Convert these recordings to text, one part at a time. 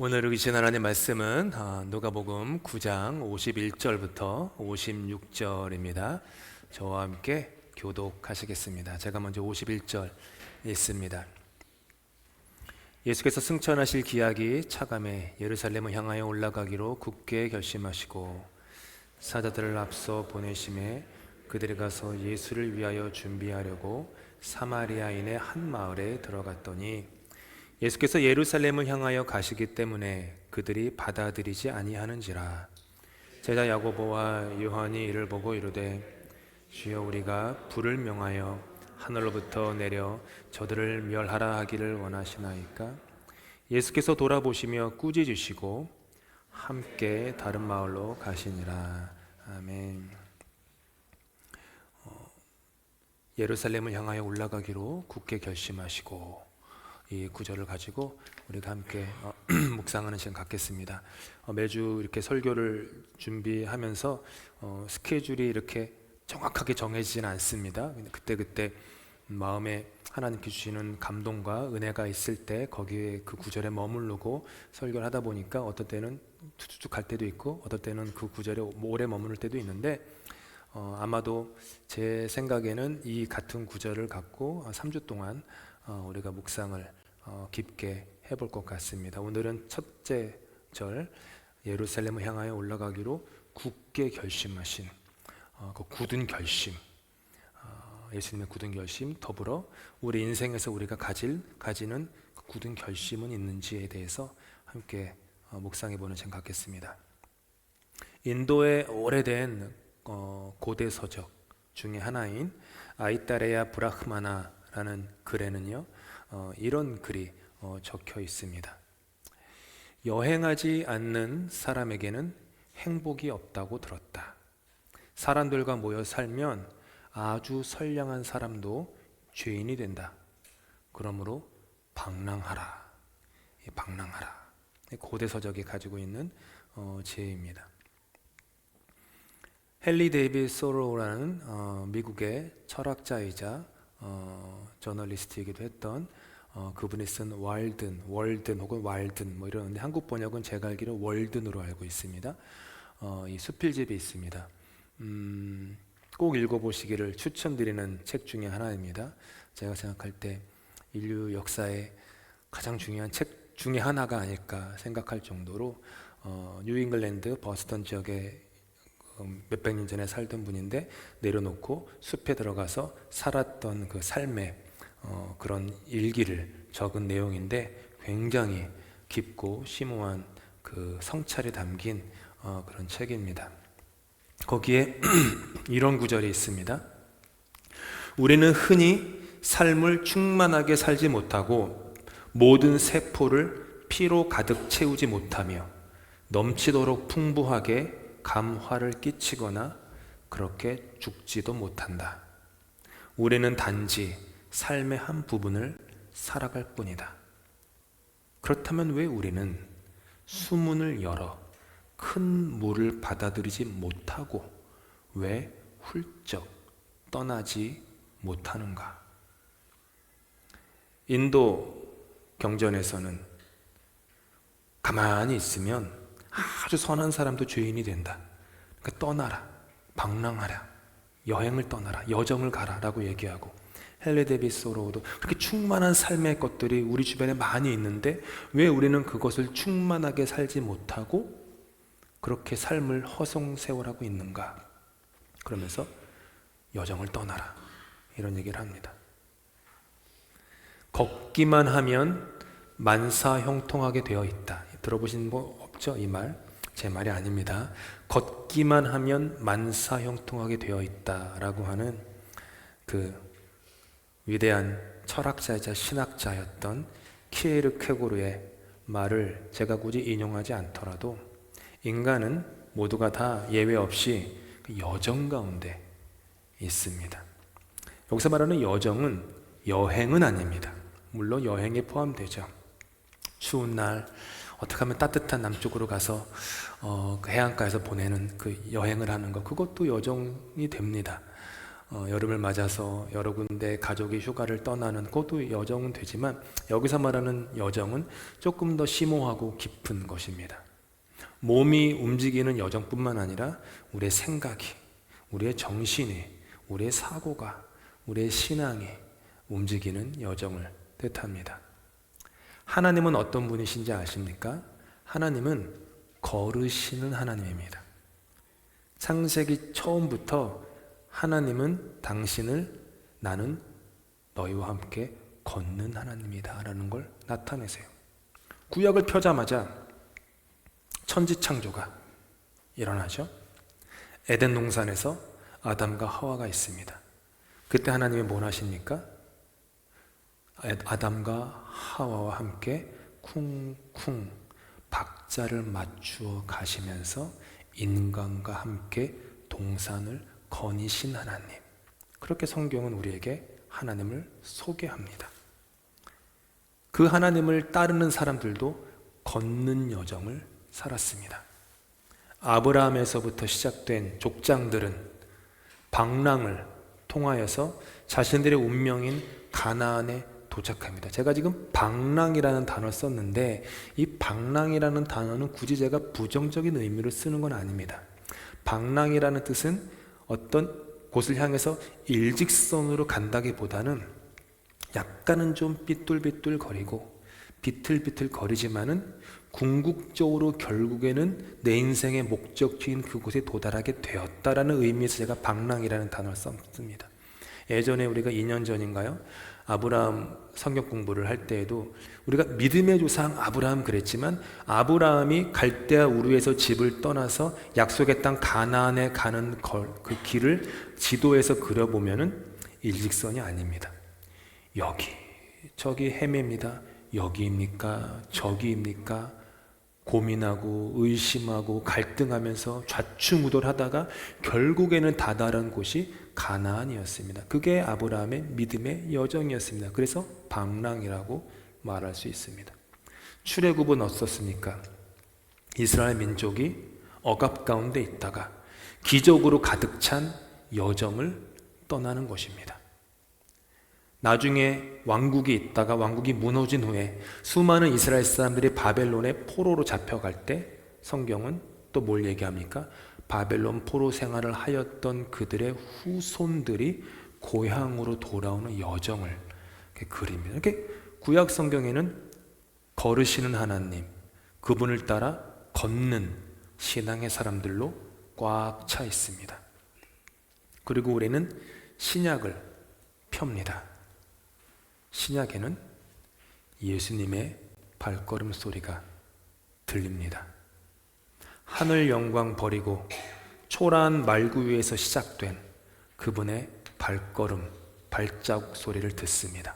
오늘 읽으신 하나님 말씀은 누가복음 9장 51절부터 56절입니다. 저와 함께 교독하시겠습니다. 제가 먼저 51절 읽습니다. 예수께서 승천하실 기약이 차감해 예루살렘을 향하여 올라가기로 굳게 결심하시고 사자들을 앞서 보내심에 그들이 가서 예수를 위하여 준비하려고 사마리아인의 한 마을에 들어갔더니 예수께서 예루살렘을 향하여 가시기 때문에 그들이 받아들이지 아니하는지라. 제자 야고보와 요한이 이를 보고 이르되 주여, 우리가 불을 명하여 하늘로부터 내려 저들을 멸하라 하기를 원하시나이까? 예수께서 돌아보시며 꾸짖으시고 함께 다른 마을로 가시니라. 아멘. 예루살렘을 향하여 올라가기로 굳게 결심하시고, 이 구절을 가지고 우리가 함께 묵상하는 시간 갖겠습니다. 매주 이렇게 설교를 준비하면서 스케줄이 이렇게 정확하게 정해지진 않습니다. 그때 마음에 하나님께 주시는 감동과 은혜가 있을 때 거기에 그 구절에 머무르고 설교를 하다 보니까 어떨 때는 툭툭 갈 때도 있고 어떨 때는 그 구절에 오래 머무를 때도 있는데, 아마도 제 생각에는 이 같은 구절을 갖고 3주 동안 우리가 묵상을 깊게 해볼 것 같습니다. 오늘은 첫째 절, 예루살렘을 향하여 올라가기로 굳게 결심하신 그 굳은 결심, 예수님의 굳은 결심, 더불어 우리 인생에서 우리가 가지는 그 굳은 결심은 있는지에 대해서 함께 묵상해보는 시간 갖겠습니다. 인도의 오래된 고대 서적 중에 하나인 아이타레야 브라흐마나라는 글에는요, 이런 글이 적혀 있습니다. 여행하지 않는 사람에게는 행복이 없다고 들었다. 사람들과 모여 살면 아주 선량한 사람도 죄인이 된다. 그러므로 방랑하라. 방랑하라. 고대 서적이 가지고 있는 지혜입니다. 헨리 데이빗 소로우라는 미국의 철학자이자 저널리스트이기도 했던 그분이 쓴 월든 혹은 왈든 이러는데 한국 번역은 제가 알기로 월든으로 알고 있습니다. 이 수필집이 있습니다. 꼭 읽어보시기를 추천드리는 책 중에 하나입니다. 제가 생각할 때 인류 역사의 가장 중요한 책 중에 하나가 아닐까 생각할 정도로 뉴잉글랜드 버스턴 지역에 몇백 년 전에 살던 분인데 내려놓고 숲에 들어가서 살았던 그 삶의 그런 일기를 적은 내용인데 굉장히 깊고 심오한 그 성찰이 담긴 그런 책입니다. 거기에 이런 구절이 있습니다. 우리는 흔히 삶을 충만하게 살지 못하고 모든 세포를 피로 가득 채우지 못하며 넘치도록 풍부하게 감화를 끼치거나 그렇게 죽지도 못한다. 우리는 단지 삶의 한 부분을 살아갈 뿐이다. 그렇다면 왜 우리는 수문을 열어 큰 물을 받아들이지 못하고 왜 훌쩍 떠나지 못하는가? 인도 경전에서는 가만히 있으면 아주 선한 사람도 죄인이 된다. 그러니까 떠나라, 방랑하라, 여행을 떠나라, 여정을 가라 라고 얘기하고, 헨리 데이빗 소로우도 그렇게 충만한 삶의 것들이 우리 주변에 많이 있는데 왜 우리는 그것을 충만하게 살지 못하고 그렇게 삶을 허송세월하고 있는가? 그러면서 여정을 떠나라 이런 얘기를 합니다. 걷기만 하면 만사형통하게 되어 있다. 들어보신 분 없죠? 이 말 제 말이 아닙니다. 걷기만 하면 만사형통하게 되어 있다라고 하는 그 위대한 철학자이자 신학자였던 키에르케고르의 말을 제가 굳이 인용하지 않더라도 인간은 모두가 다 예외 없이 여정 가운데 있습니다. 여기서 말하는 여정은 여행은 아닙니다. 물론 여행에 포함되죠. 추운 날 어떻게 하면 따뜻한 남쪽으로 가서 그 해안가에서 보내는 그 여행을 하는 것, 그것도 여정이 됩니다. 여름을 맞아서 여러 군데 가족이 휴가를 떠나는 그것도 여정은 되지만 여기서 말하는 여정은 조금 더 심오하고 깊은 것입니다. 몸이 움직이는 여정뿐만 아니라 우리의 생각이, 우리의 정신이, 우리의 사고가, 우리의 신앙이 움직이는 여정을 뜻합니다. 하나님은 어떤 분이신지 아십니까? 하나님은 걸으시는 하나님입니다. 창세기 처음부터 하나님은 당신을 나는 너희와 함께 걷는 하나님이다 라는 걸 나타내세요. 구약을 펴자마자 천지창조가 일어나죠. 에덴 동산에서 아담과 하와가 있습니다. 그때 하나님이 뭘 하십니까? 아담과 하와와 함께 쿵쿵 박자를 맞추어 가시면서 인간과 함께 동산을 거니신 하나님. 그렇게 성경은 우리에게 하나님을 소개합니다. 그 하나님을 따르는 사람들도 걷는 여정을 살았습니다. 아브라함에서부터 시작된 족장들은 방랑을 통하여서 자신들의 운명인 가나안에 도착합니다. 제가 지금 방랑이라는 단어를 썼는데 이 방랑이라는 단어는 굳이 제가 부정적인 의미로 쓰는 건 아닙니다. 방랑이라는 뜻은 어떤 곳을 향해서 일직선으로 간다기보다는 약간은 좀 삐뚤삐뚤거리고 비틀비틀거리지만은 궁극적으로 결국에는 내 인생의 목적지인 그곳에 도달하게 되었다라는 의미에서 제가 방랑이라는 단어를 썼습니다. 예전에 우리가 2년 전인가요? 아브라함 성경 공부를 할 때에도 우리가 믿음의 조상 아브라함 그랬지만 아브라함이 갈대아 우르에서 집을 떠나서 약속의 땅 가나안에 가는 그 길을 지도에서 그려보면은 일직선이 아닙니다. 여기 저기 헤맵니다. 여기입니까? 저기입니까? 고민하고 의심하고 갈등하면서 좌충우돌하다가 결국에는 다다른 곳이 가나안이었습니다. 그게 아브라함의 믿음의 여정이었습니다. 그래서 방랑이라고 말할 수 있습니다. 출애굽은 어떻습니까? 이스라엘 민족이 억압 가운데 있다가 기적으로 가득 찬 여정을 떠나는 것입니다. 나중에 왕국이 있다가 왕국이 무너진 후에 수많은 이스라엘 사람들이 바벨론의 포로로 잡혀갈 때 성경은 또 뭘 얘기합니까? 바벨론 포로 생활을 하였던 그들의 후손들이 고향으로 돌아오는 여정을 그립니다. 이렇게 구약 성경에는 걸으시는 하나님, 그분을 따라 걷는 신앙의 사람들로 꽉 차 있습니다. 그리고 우리는 신약을 펴니다. 신약에는 예수님의 발걸음 소리가 들립니다. 하늘 영광 버리고 초라한 말구 위에서 시작된 그분의 발걸음, 발자국 소리를 듣습니다.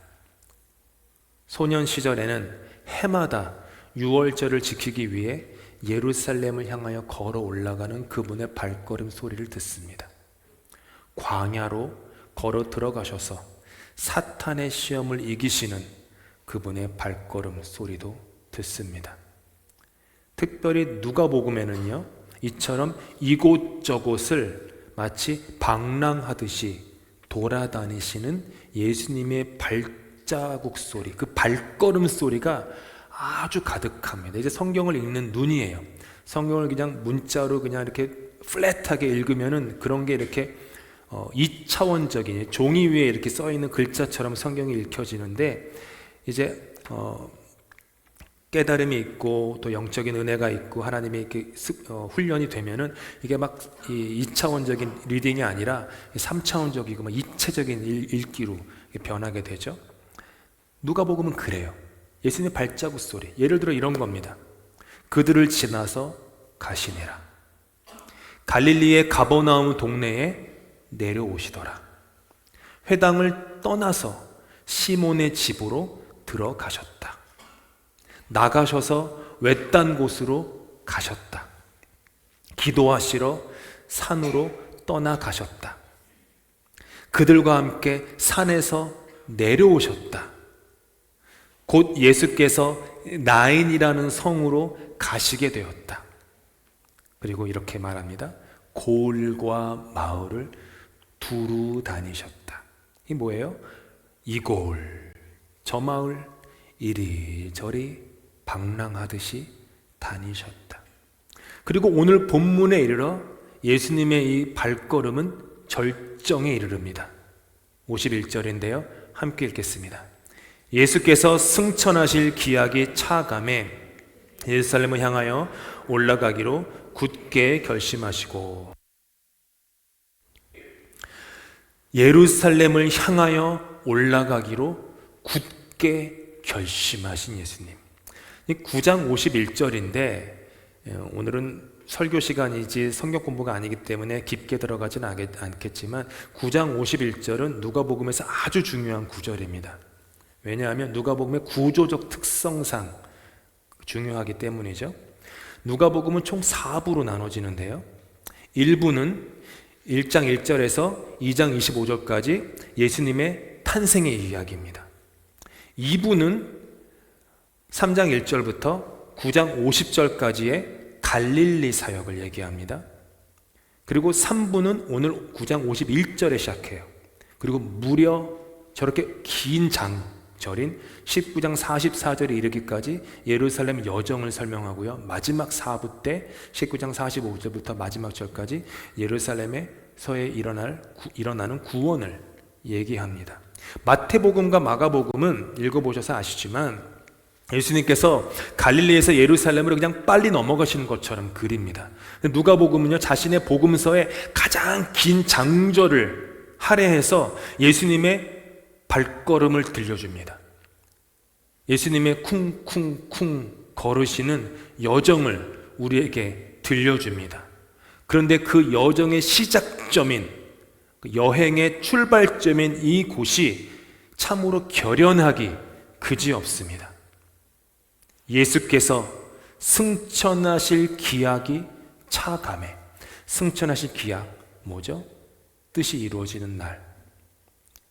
소년 시절에는 해마다 유월절을 지키기 위해 예루살렘을 향하여 걸어 올라가는 그분의 발걸음 소리를 듣습니다. 광야로 걸어 들어가셔서 사탄의 시험을 이기시는 그분의 발걸음 소리도 듣습니다. 특별히 누가복음에는요, 이처럼 이곳저곳을 마치 방랑하듯이 돌아다니시는 예수님의 발자국 소리, 그 발걸음 소리가 아주 가득합니다. 이제 성경을 읽는 눈이에요. 성경을 그냥 문자로 그냥 이렇게 플랫하게 읽으면은 그런 게 이렇게 2차원적인 종이 위에 이렇게 써 있는 글자처럼 성경이 읽혀지는데 이제 깨달음이 있고 또 영적인 은혜가 있고 하나님의 이렇게 훈련이 되면은 이게 막 2차원적인 리딩이 아니라 3차원적이고 막 입체적인 읽기로 변하게 되죠. 누가복음은 그래요. 예수님의 발자국 소리, 예를 들어 이런 겁니다. 그들을 지나서 가시니라. 갈릴리의 가버나움 동네에 내려오시더라. 회당을 떠나서 시몬의 집으로 들어가셨다. 나가셔서 외딴 곳으로 가셨다. 기도하시러 산으로 떠나가셨다. 그들과 함께 산에서 내려오셨다. 곧 예수께서 나인이라는 성으로 가시게 되었다. 그리고 이렇게 말합니다. 고을과 마을을 두루 다니셨다. 이 뭐예요? 이 고을 저 마을 이리저리 방랑하듯이 다니셨다. 그리고 오늘 본문에 이르러 예수님의 이 발걸음은 절정에 이르릅니다. 51절인데요. 함께 읽겠습니다. 예수께서 승천하실 기약이 차감해 예루살렘을 향하여 올라가기로 굳게 결심하시고, 예루살렘을 향하여 올라가기로 굳게 결심하신 예수님. 9장 51절인데 오늘은 설교 시간이지 성경 공부가 아니기 때문에 깊게 들어가지는 않겠지만 9장 51절은 누가복음에서 아주 중요한 구절입니다. 왜냐하면 누가복음의 구조적 특성상 중요하기 때문이죠. 누가복음은 총 4부로 나눠지는데요. 1부는 1장 1절에서 2장 25절까지 예수님의 탄생의 이야기입니다. 2부는 3장 1절부터 9장 50절까지의 갈릴리 사역을 얘기합니다. 그리고 3부는 오늘 9장 51절에 시작해요. 그리고 무려 저렇게 긴 장절인 19장 44절에 이르기까지 예루살렘 여정을 설명하고요. 마지막 4부 때 19장 45절부터 마지막 절까지 예루살렘에서의 일어나는 구원을 얘기합니다. 마태복음과 마가복음은 읽어보셔서 아시지만 예수님께서 갈릴리에서 예루살렘으로 그냥 빨리 넘어가시는 것처럼 그립니다. 누가복음은요, 자신의 복음서에 가장 긴 장절을 할애해서 예수님의 발걸음을 들려줍니다. 예수님의 쿵쿵쿵 걸으시는 여정을 우리에게 들려줍니다. 그런데 그 여정의 시작점인, 여행의 출발점인 이 곳이 참으로 결연하기 그지없습니다. 예수께서 승천하실 기약이 차감해. 승천하실 기약 뭐죠? 뜻이 이루어지는 날,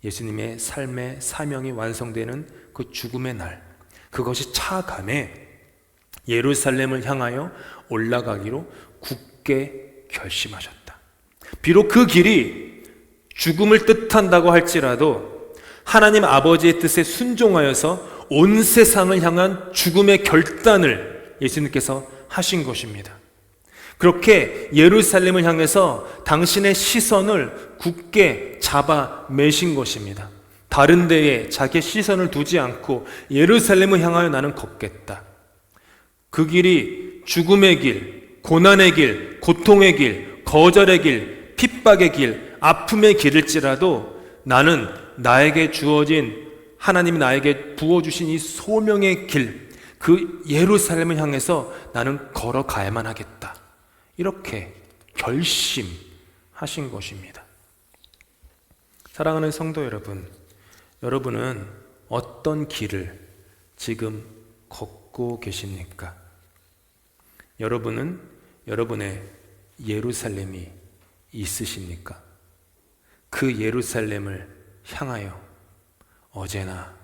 예수님의 삶의 사명이 완성되는 그 죽음의 날, 그것이 차감해 예루살렘을 향하여 올라가기로 굳게 결심하셨다. 비록 그 길이 죽음을 뜻한다고 할지라도 하나님 아버지의 뜻에 순종하여서 온 세상을 향한 죽음의 결단을 예수님께서 하신 것입니다. 그렇게 예루살렘을 향해서 당신의 시선을 굳게 잡아 매신 것입니다. 다른 데에 자기의 시선을 두지 않고 예루살렘을 향하여 나는 걷겠다. 그 길이 죽음의 길, 고난의 길, 고통의 길, 거절의 길, 핍박의 길, 아픔의 길일지라도 나는 나에게 주어진, 하나님이 나에게 부어주신 이 소명의 길, 그 예루살렘을 향해서 나는 걸어가야만 하겠다. 이렇게 결심하신 것입니다. 사랑하는 성도 여러분, 여러분은 어떤 길을 지금 걷고 계십니까? 여러분은 여러분의 예루살렘이 있으십니까? 그 예루살렘을 향하여 어제나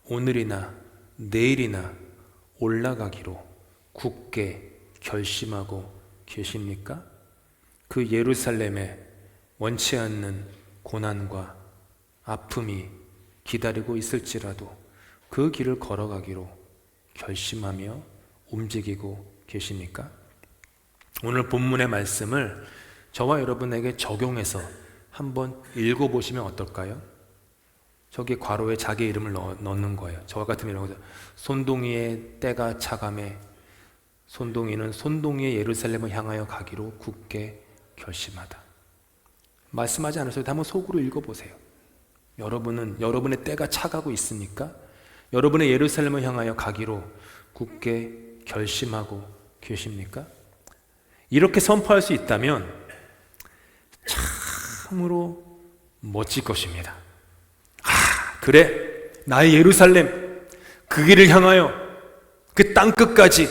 오늘이나 내일이나 올라가기로 굳게 결심하고 계십니까? 그 예루살렘에 원치 않는 고난과 아픔이 기다리고 있을지라도 그 길을 걸어가기로 결심하며 움직이고 계십니까? 오늘 본문의 말씀을 저와 여러분에게 적용해서 한번 읽어보시면 어떨까요? 저기 괄호에 자기 이름을 넣는 거예요. 저와 같으면 이런 거죠. 손동이의 때가 차감해 손동이는 손동이의 예루살렘을 향하여 가기로 굳게 결심하다. 말씀하지 않으셔도 한번 속으로 읽어보세요. 여러분은 여러분의 때가 차가고 있습니까? 여러분의 예루살렘을 향하여 가기로 굳게 결심하고 계십니까? 이렇게 선포할 수 있다면 참으로 멋질 것입니다. 그래, 나의 예루살렘, 그 길을 향하여 그 땅끝까지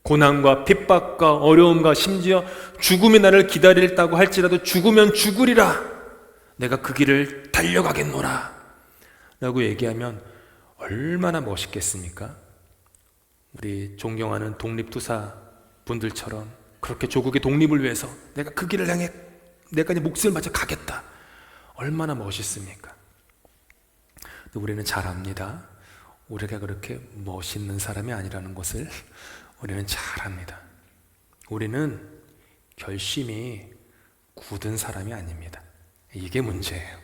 고난과 핍박과 어려움과 심지어 죽음이 나를 기다린다고 할지라도 죽으면 죽으리라, 내가 그 길을 달려가겠노라 라고 얘기하면 얼마나 멋있겠습니까? 우리 존경하는 독립투사 분들처럼 그렇게 조국의 독립을 위해서 내가 그 길을 향해 내가 이제 목숨을 바쳐 가겠다. 얼마나 멋있습니까? 우리는 잘 압니다. 우리가 그렇게 멋있는 사람이 아니라는 것을 우리는 잘 압니다. 우리는 결심이 굳은 사람이 아닙니다. 이게 문제예요.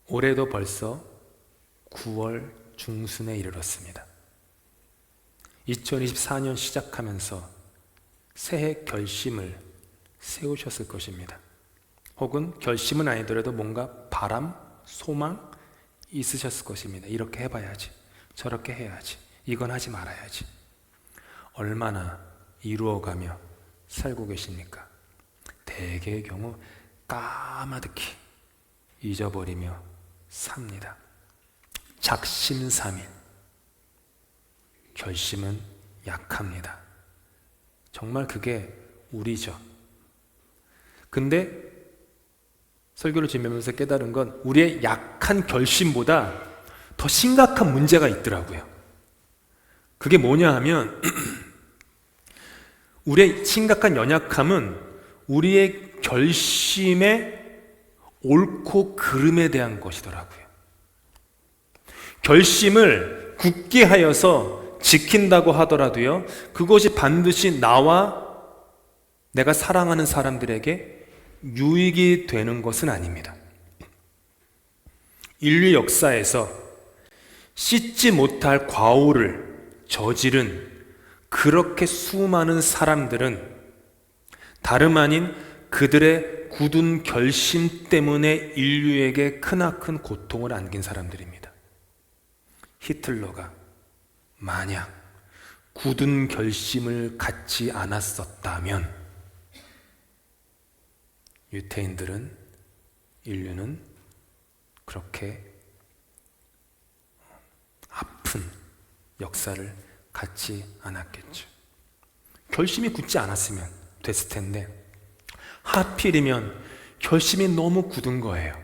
올해도 벌써 9월 중순에 이르렀습니다. 2024년 시작하면서 새해 결심을 세우셨을 것입니다. 혹은 결심은 아니더라도 뭔가 바람, 소망 있으셨을 것입니다. 이렇게 해봐야지, 저렇게 해야지, 이건 하지 말아야지. 얼마나 이루어가며 살고 계십니까? 대개의 경우 까마득히 잊어버리며 삽니다. 작심삼일. 결심은 약합니다. 정말 그게 우리죠. 근데 설교를 준비하면서 깨달은 건 우리의 약한 결심보다 더 심각한 문제가 있더라고요. 그게 뭐냐 하면 우리의 심각한 연약함은 우리의 결심의 옳고 그름에 대한 것이더라고요. 결심을 굳게 하여서 지킨다고 하더라도요, 그것이 반드시 나와 내가 사랑하는 사람들에게 유익이 되는 것은 아닙니다. 인류 역사에서 씻지 못할 과오를 저지른 그렇게 수많은 사람들은 다름 아닌 그들의 굳은 결심 때문에 인류에게 크나큰 고통을 안긴 사람들입니다. 히틀러가 만약 굳은 결심을 갖지 않았었다면 인류는 그렇게 아픈 역사를 갖지 않았겠죠. 결심이 굳지 않았으면 됐을 텐데 하필이면 결심이 너무 굳은 거예요.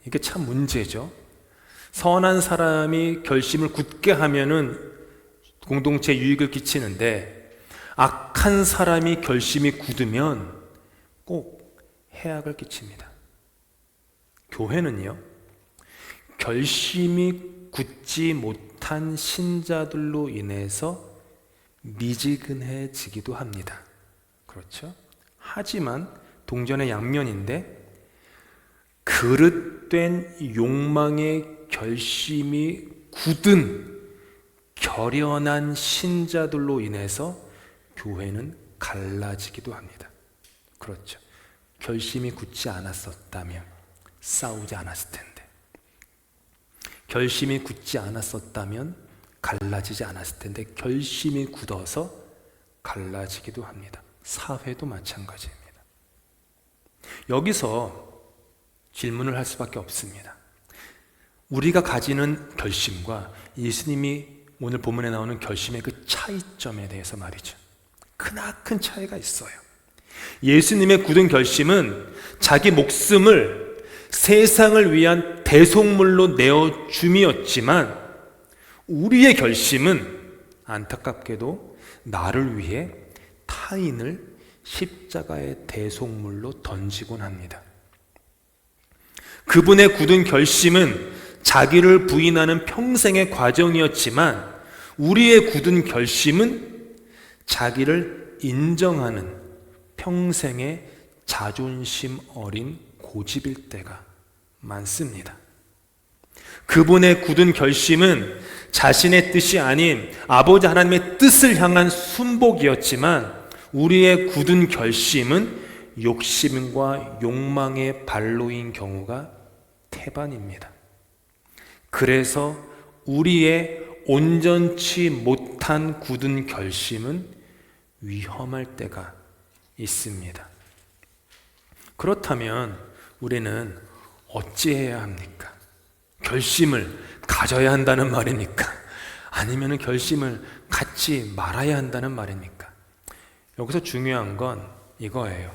이게 참 문제죠. 선한 사람이 결심을 굳게 하면은 공동체에 유익을 끼치는데 악한 사람이 결심이 굳으면 꼭 해악을 끼칩니다. 교회는요, 결심이 굳지 못한 신자들로 인해서 미지근해지기도 합니다. 그렇죠? 하지만 동전의 양면인데 그릇된 욕망의 결심이 굳은 결연한 신자들로 인해서 교회는 갈라지기도 합니다. 그렇죠. 결심이 굳지 않았었다면 싸우지 않았을 텐데, 결심이 굳지 않았었다면 갈라지지 않았을 텐데 결심이 굳어서 갈라지기도 합니다. 사회도 마찬가지입니다. 여기서 질문을 할 수밖에 없습니다. 우리가 가지는 결심과 예수님이 오늘 본문에 나오는 결심의 그 차이점에 대해서 말이죠. 크나큰 차이가 있어요. 예수님의 굳은 결심은 자기 목숨을 세상을 위한 대속물로 내어줌이었지만 우리의 결심은 안타깝게도 나를 위해 타인을 십자가의 대속물로 던지곤 합니다. 그분의 굳은 결심은 자기를 부인하는 평생의 과정이었지만 우리의 굳은 결심은 자기를 인정하는 평생의 자존심 어린 고집일 때가 많습니다. 그분의 굳은 결심은 자신의 뜻이 아닌 아버지 하나님의 뜻을 향한 순복이었지만 우리의 굳은 결심은 욕심과 욕망의 발로인 경우가 태반입니다. 그래서 우리의 온전치 못한 굳은 결심은 위험할 때가 있습니다. 그렇다면 우리는 어찌해야 합니까? 결심을 가져야 한다는 말입니까? 아니면 결심을 갖지 말아야 한다는 말입니까? 여기서 중요한 건 이거예요.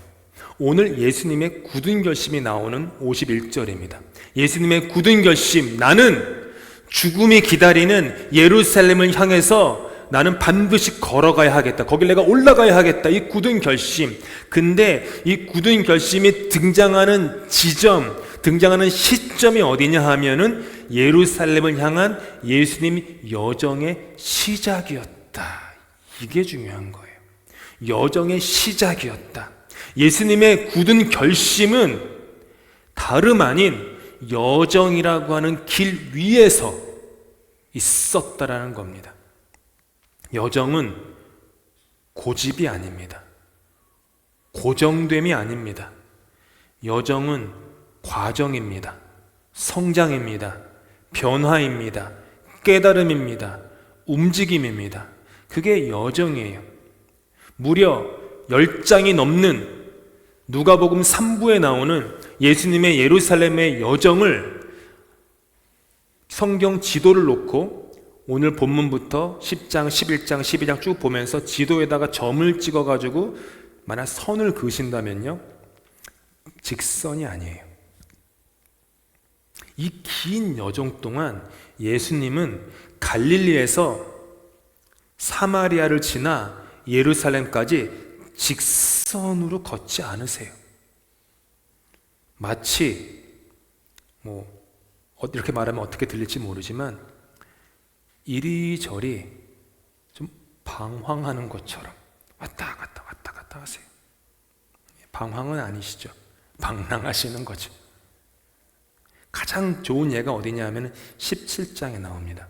오늘 예수님의 굳은 결심이 나오는 51절입니다. 예수님의 굳은 결심, 나는 죽음이 기다리는 예루살렘을 향해서 나는 반드시 걸어가야 하겠다. 거길 내가 올라가야 하겠다. 이 굳은 결심. 근데 이 굳은 결심이 등장하는 지점, 등장하는 시점이 어디냐 하면은 예루살렘을 향한 예수님 여정의 시작이었다. 이게 중요한 거예요. 여정의 시작이었다. 예수님의 굳은 결심은 다름 아닌 여정이라고 하는 길 위에서 있었다라는 겁니다. 여정은 고집이 아닙니다. 고정됨이 아닙니다. 여정은 과정입니다. 성장입니다. 변화입니다. 깨달음입니다. 움직임입니다. 그게 여정이에요. 무려 10장이 넘는 누가복음 3부에 나오는 예수님의 예루살렘의 여정을 성경 지도를 놓고 오늘 본문부터 10장, 11장, 12장 쭉 보면서 지도에다가 점을 찍어가지고 만약 선을 그으신다면요, 직선이 아니에요. 이 긴 여정 동안 예수님은 갈릴리에서 사마리아를 지나 예루살렘까지 직선으로 걷지 않으세요. 마치 이렇게 말하면 어떻게 들릴지 모르지만 이리저리 좀 방황하는 것처럼 왔다 갔다 하세요. 방황은 아니시죠. 방랑하시는 거죠. 가장 좋은 예가 어디냐 하면 17장에 나옵니다.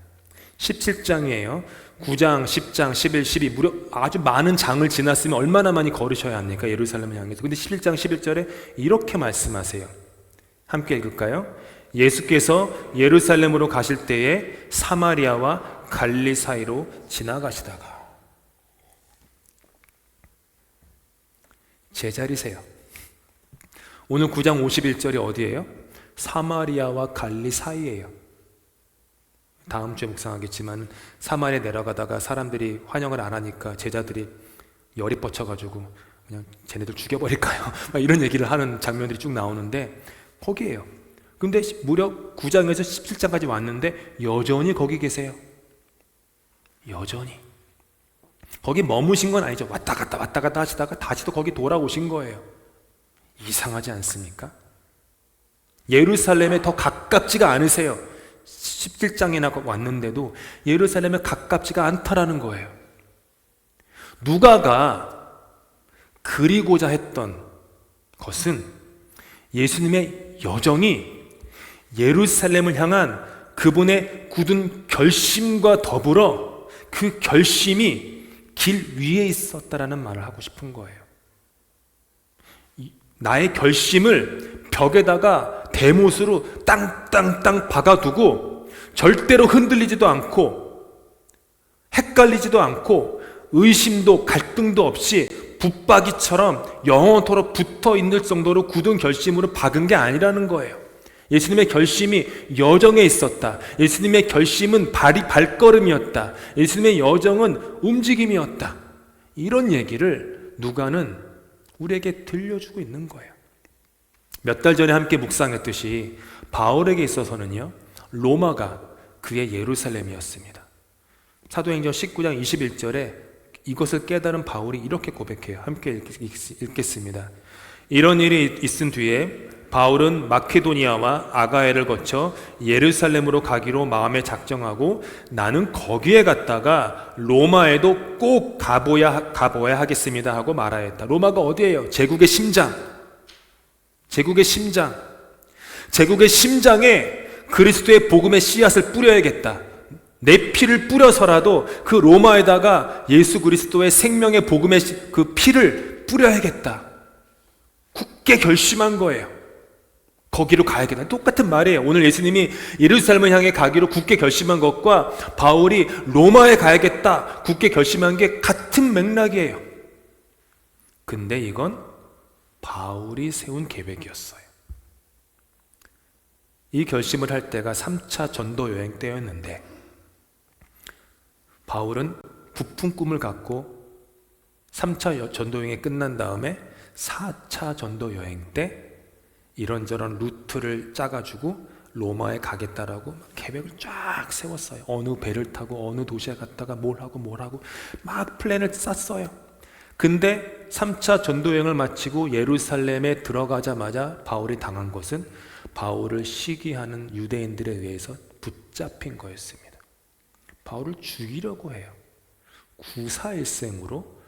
17장이에요. 9장, 10장, 11, 12 무려 아주 많은 장을 지났으면 얼마나 많이 걸으셔야 합니까? 예루살렘을 향해서. 근데 11장 11절에 이렇게 말씀하세요. 함께 읽을까요? 예수께서 예루살렘으로 가실 때에 사마리아와 갈릴리 사이로 지나가시다가. 제자리세요. 오늘 9장 51절이 어디예요? 사마리아와 갈릴리 사이예요. 다음 주에 묵상하겠지만 사마리아에 내려가다가 사람들이 환영을 안 하니까 제자들이 열이 뻗쳐가지고 그냥 쟤네들 죽여버릴까요? 막 이런 얘기를 하는 장면들이 쭉 나오는데 거기에요. 근데 무려 9장에서 17장까지 왔는데 여전히 거기 계세요. 여전히. 거기 머무신 건 아니죠. 왔다 갔다 하시다가 다시 또 거기 돌아오신 거예요. 이상하지 않습니까? 예루살렘에 더 가깝지가 않으세요. 17장이나 왔는데도 예루살렘에 가깝지가 않다라는 거예요. 누가가 그리고자 했던 것은 예수님의 여정이 예루살렘을 향한 그분의 굳은 결심과 더불어 그 결심이 길 위에 있었다라는 말을 하고 싶은 거예요. 나의 결심을 벽에다가 대못으로 땅땅땅 박아두고 절대로 흔들리지도 않고 헷갈리지도 않고 의심도 갈등도 없이 붙박이처럼 영원토록 붙어 있는 정도로 굳은 결심으로 박은 게 아니라는 거예요. 예수님의 결심이 여정에 있었다. 예수님의 결심은 발걸음이었다. 예수님의 여정은 움직임이었다. 이런 얘기를 누가는 우리에게 들려주고 있는 거예요. 몇 달 전에 함께 묵상했듯이 바울에게 있어서는요, 로마가 그의 예루살렘이었습니다. 사도행전 19장 21절에 이것을 깨달은 바울이 이렇게 고백해요. 함께 읽겠습니다. 이런 일이 있은 뒤에 바울은 마케도니아와 아가야를 거쳐 예루살렘으로 가기로 마음에 작정하고 나는 거기에 갔다가 로마에도 꼭 가보야 하겠습니다 하고 말하였다. 로마가 어디예요? 제국의 심장. 제국의 심장. 제국의 심장에 그리스도의 복음의 씨앗을 뿌려야겠다. 내 피를 뿌려서라도 그 로마에다가 예수 그리스도의 생명의 복음의 그 피를 뿌려야겠다. 굳게 결심한 거예요. 거기로 가야겠다. 똑같은 말이에요. 오늘 예수님이 예루살렘을 향해 가기로 굳게 결심한 것과 바울이 로마에 가야겠다 굳게 결심한 게 같은 맥락이에요. 근데 이건 바울이 세운 계획이었어요. 이 결심을 할 때가 3차 전도 여행 때였는데 바울은 부푼 꿈을 갖고 3차 전도 여행이 끝난 다음에 4차 전도 여행 때 이런저런 루트를 짜가지고 로마에 가겠다라고 계획을 쫙 세웠어요. 어느 배를 타고 어느 도시에 갔다가 뭘 하고 막 플랜을 짰어요. 근데 3차 전도여행을 마치고 예루살렘에 들어가자마자 바울이 당한 것은 바울을 시기하는 유대인들에 의해서 붙잡힌 거였습니다. 바울을 죽이려고 해요. 구사일생으로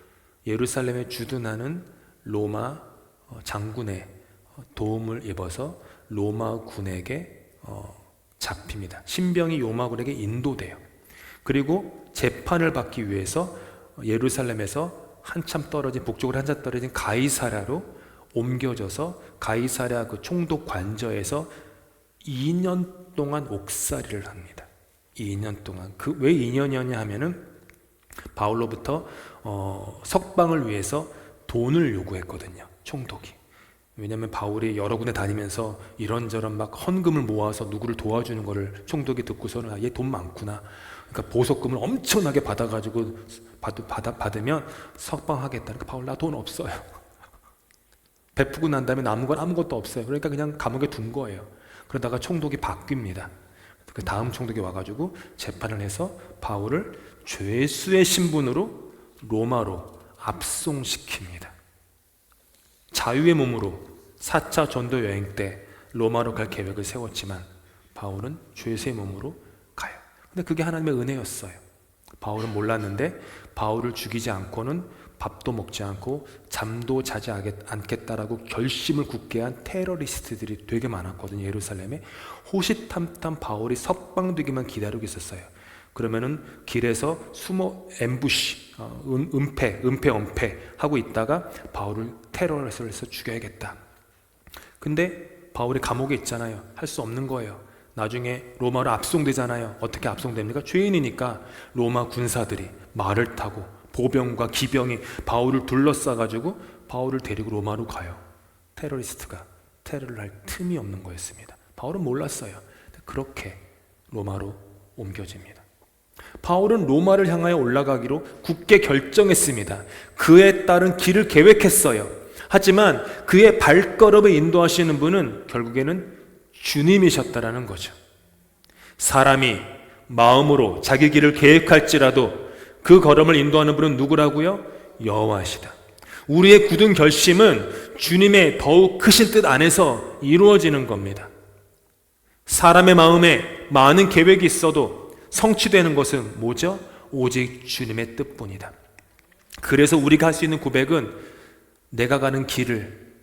예루살렘에 주둔하는 로마 장군의 도움을 입어서 로마 군에게 잡힙니다. 신병이 로마 군에게 인도돼요. 그리고 재판을 받기 위해서 예루살렘에서 북쪽으로 한참 떨어진 가이사랴로 옮겨져서 가이사랴 그 총독 관저에서 2년 동안 옥살이를 합니다. 2년 동안. 왜 2년이었냐 하면은 바울로부터 석방을 위해서 돈을 요구했거든요. 총독이. 왜냐하면 바울이 여러 군데 다니면서 이런저런 막 헌금을 모아서 누구를 도와주는 거를 총독이 듣고서는 얘 돈 많구나. 그러니까 보석금을 엄청나게 받아가지고 받으면 석방하겠다. 그러니까 바울 나 돈 없어요. 베푸고 난 다음에 남은 건 아무것도 없어요. 그러니까 그냥 감옥에 둔 거예요. 그러다가 총독이 바뀝니다. 그 다음 총독이 와가지고 재판을 해서 바울을 죄수의 신분으로 로마로 압송시킵니다. 자유의 몸으로 4차 전도 여행 때 로마로 갈 계획을 세웠지만 바울은 죄수의 몸으로 가요. 근데 그게 하나님의 은혜였어요. 바울은 몰랐는데 바울을 죽이지 않고는 밥도 먹지 않고 잠도 자지 않겠다라고 결심을 굳게 한 테러리스트들이 되게 많았거든요. 예루살렘에. 호시탐탐 바울이 석방되기만 기다리고 있었어요. 그러면은 길에서 숨어 엠부시, 은폐 하고 있다가 바울을 테러를 해서 죽여야겠다. 근데 바울이 감옥에 있잖아요. 할 수 없는 거예요. 나중에 로마로 압송되잖아요. 어떻게 압송됩니까? 죄인이니까 로마 군사들이 말을 타고 보병과 기병이 바울을 둘러싸가지고 바울을 데리고 로마로 가요. 테러리스트가 테러를 할 틈이 없는 거였습니다. 바울은 몰랐어요. 그렇게 로마로 옮겨집니다. 바울은 로마를 향하여 올라가기로 굳게 결정했습니다. 그에 따른 길을 계획했어요. 하지만 그의 발걸음을 인도하시는 분은 결국에는 주님이셨다라는 거죠. 사람이 마음으로 자기 길을 계획할지라도 그 걸음을 인도하는 분은 누구라고요? 여호와시다. 우리의 굳은 결심은 주님의 더욱 크신 뜻 안에서 이루어지는 겁니다. 사람의 마음에 많은 계획이 있어도 성취되는 것은 뭐죠? 오직 주님의 뜻뿐이다. 그래서 우리가 할 수 있는 고백은 내가 가는 길을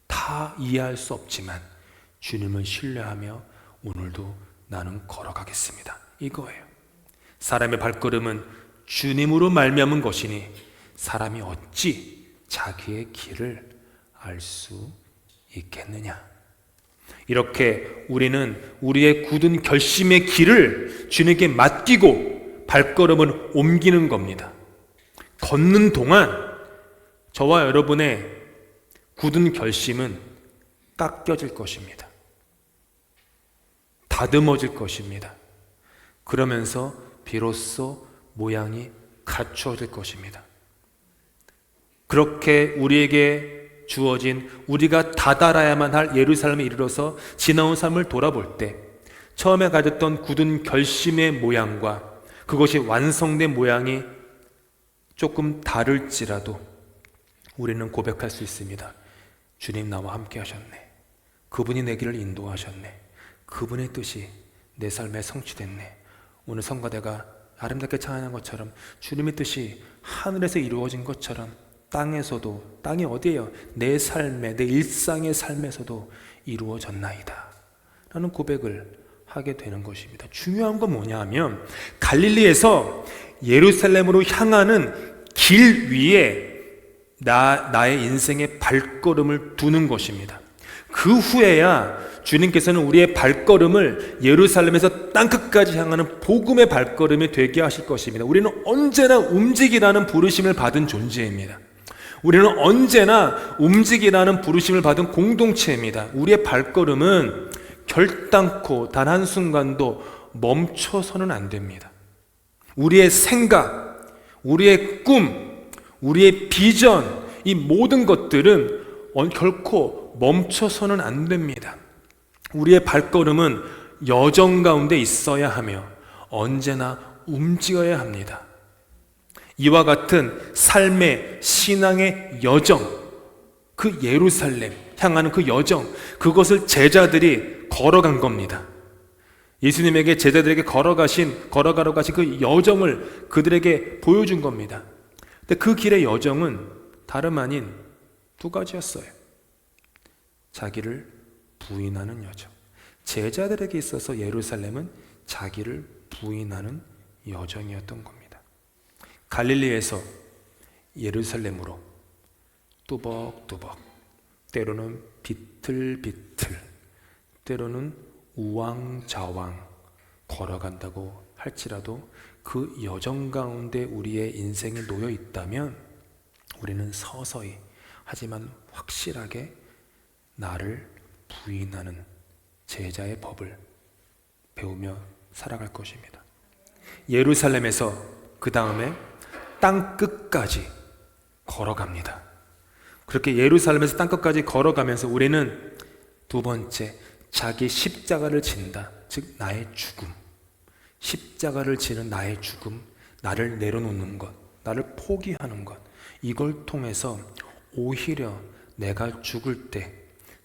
다 이해할 수 없지만 주님을 신뢰하며 오늘도 나는 걸어가겠습니다. 이거예요. 사람의 발걸음은 주님으로 말미암은 것이니 사람이 어찌 자기의 길을 알 수 있겠느냐. 이렇게 우리는 우리의 굳은 결심의 길을 주님께 맡기고 발걸음을 옮기는 겁니다. 걷는 동안 저와 여러분의 굳은 결심은 깎여질 것입니다. 다듬어질 것입니다. 그러면서 비로소 모양이 갖추어질 것입니다. 그렇게 우리에게 주어진 우리가 다다라야만 할 예루살렘에 이르러서 지나온 삶을 돌아볼 때 처음에 가졌던 굳은 결심의 모양과 그것이 완성된 모양이 조금 다를지라도 우리는 고백할 수 있습니다. 주님 나와 함께 하셨네. 그분이 내 길을 인도하셨네. 그분의 뜻이 내 삶에 성취됐네. 오늘 성가대가 아름답게 찬양한 것처럼 주님의 뜻이 하늘에서 이루어진 것처럼 땅에서도, 땅이 어디예요? 내 삶에, 내 일상의 삶에서도 이루어졌나이다 라는 고백을 하게 되는 것입니다. 중요한 건 뭐냐 하면 갈릴리에서 예루살렘으로 향하는 길 위에 나의 인생의 발걸음을 두는 것입니다. 그 후에야 주님께서는 우리의 발걸음을 예루살렘에서 땅끝까지 향하는 복음의 발걸음이 되게 하실 것입니다. 우리는 언제나 움직이라는 부르심을 받은 존재입니다. 우리는 언제나 움직이라는 부르심을 받은 공동체입니다. 우리의 발걸음은 결단코 단 한순간도 멈춰서는 안 됩니다. 우리의 생각, 우리의 꿈, 우리의 비전, 이 모든 것들은 결코 멈춰서는 안 됩니다. 우리의 발걸음은 여정 가운데 있어야 하며 언제나 움직여야 합니다. 이와 같은 삶의 신앙의 여정, 그 예루살렘 향하는 그 여정, 그것을 제자들이 걸어간 겁니다. 예수님에게 제자들에게 걸어가러 가신 그 여정을 그들에게 보여준 겁니다. 근데 그 길의 여정은 다름 아닌 두 가지였어요. 자기를 부인하는 여정. 제자들에게 있어서 예루살렘은 자기를 부인하는 여정이었던 겁니다. 갈릴리에서 예루살렘으로 뚜벅뚜벅, 때로는 비틀비틀, 때로는 우왕좌왕 걸어간다고 할지라도 그 여정 가운데 우리의 인생이 놓여 있다면 우리는 서서히 하지만 확실하게 나를 부인하는 제자의 법을 배우며 살아갈 것입니다. 예루살렘에서 그 다음에 땅 끝까지 걸어갑니다. 그렇게 예루살렘에서 땅 끝까지 걸어가면서 우리는 두 번째, 자기 십자가를 진다. 즉 나의 죽음, 십자가를 지는 나의 죽음, 나를 내려놓는 것, 나를 포기하는 것, 이걸 통해서 오히려 내가 죽을 때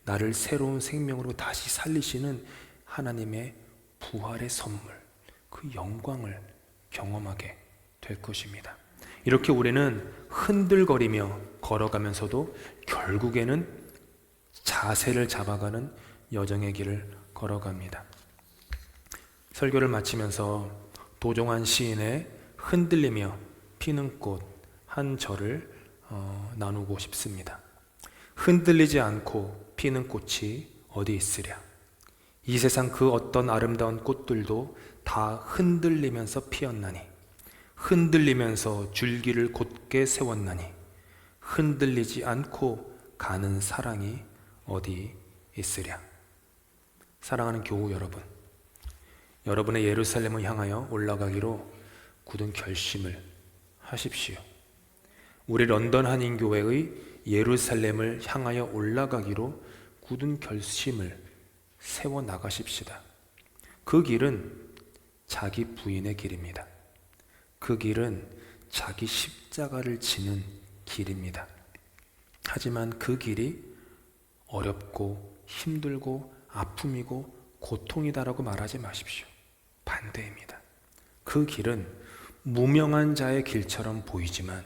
나를 새로운 생명으로 다시 살리시는 하나님의 부활의 선물, 그 영광을 경험하게 될 것입니다. 이렇게 우리는 흔들거리며 걸어가면서도 결국에는 자세를 잡아가는 여정의 길을 걸어갑니다. 설교를 마치면서 도종환 시인의 흔들리며 피는 꽃 한 절을 나누고 싶습니다. 흔들리지 않고 피는 꽃이 어디 있으랴. 이 세상 그 어떤 아름다운 꽃들도 다 흔들리면서 피었나니, 흔들리면서 줄기를 곧게 세웠나니, 흔들리지 않고 가는 사랑이 어디 있으랴. 사랑하는 교우 여러분, 여러분의 예루살렘을 향하여 올라가기로 굳은 결심을 하십시오. 우리 런던 한인교회의 예루살렘을 향하여 올라가기로 굳은 결심을 세워 나가십시다. 그 길은 자기 부인의 길입니다. 그 길은 자기 십자가를 지는 길입니다. 하지만 그 길이 어렵고 힘들고 아픔이고 고통이다라고 말하지 마십시오. 반대입니다. 그 길은 무명한 자의 길처럼 보이지만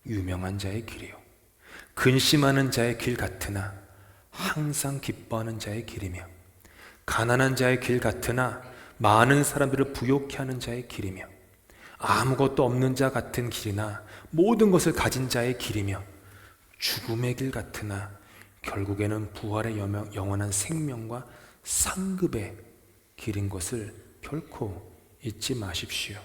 유명한 자의 길이요, 근심하는 자의 길 같으나 항상 기뻐하는 자의 길이며, 가난한 자의 길 같으나 많은 사람들을 부욕케 하는 자의 길이며, 아무것도 없는 자 같은 길이나 모든 것을 가진 자의 길이며, 죽음의 길 같으나 결국에는 부활의 영원한 생명과 상급의 길인 것을 결코 잊지 마십시오.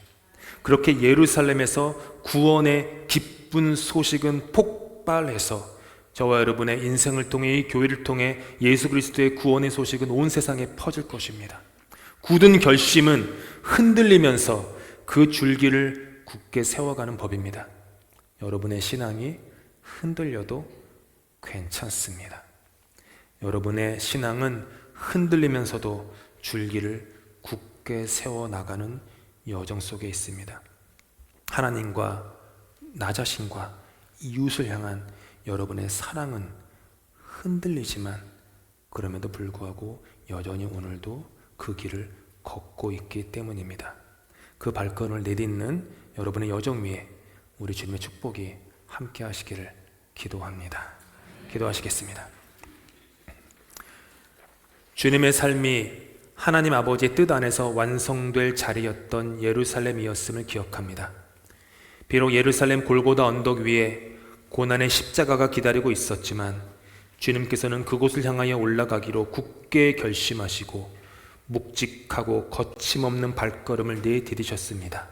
그렇게 예루살렘에서 구원의 기쁜 소식은 폭발해서 저와 여러분의 인생을 통해, 이 교회를 통해 예수 그리스도의 구원의 소식은 온 세상에 퍼질 것입니다. 굳은 결심은 흔들리면서 그 줄기를 굳게 세워가는 법입니다. 여러분의 신앙이 흔들려도 괜찮습니다. 여러분의 신앙은 흔들리면서도 줄기를 굳게 세워나가는 여정 속에 있습니다. 하나님과 나 자신과 이웃을 향한 여러분의 사랑은 흔들리지만 그럼에도 불구하고 여전히 오늘도 그 길을 걷고 있기 때문입니다. 그 발걸음을 내딛는 여러분의 여정 위에 우리 주님의 축복이 함께 하시기를 기도합니다. 기도하시겠습니다. 주님의 삶이 하나님 아버지의 뜻 안에서 완성될 자리였던 예루살렘이었음을 기억합니다. 비록 예루살렘 골고다 언덕 위에 고난의 십자가가 기다리고 있었지만 주님께서는 그곳을 향하여 올라가기로 굳게 결심하시고 묵직하고 거침없는 발걸음을 내디디셨습니다.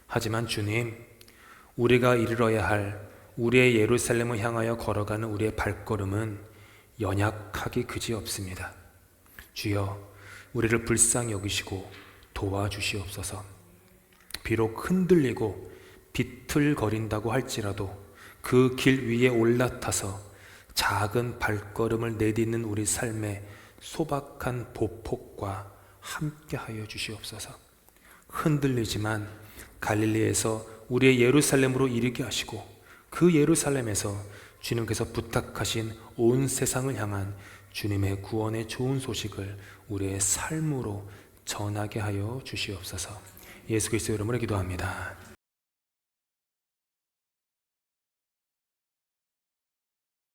하지만 주님, 우리가 이르러야 할 우리의 예루살렘을 향하여 걸어가는 우리의 발걸음은 연약하기 그지없습니다. 주여, 우리를 불쌍히 여기시고 도와주시옵소서. 비록 흔들리고 비틀거린다고 할지라도 그 길 위에 올라타서 작은 발걸음을 내딛는 우리 삶의 소박한 보폭과 함께하여 주시옵소서. 흔들리지만 갈릴리에서 우리의 예루살렘으로 이르게 하시고 그 예루살렘에서 주님께서 부탁하신 온 세상을 향한 주님의 구원의 좋은 소식을 우리의 삶으로 전하게 하여 주시옵소서. 예수 그리스도의 이름으로 기도합니다.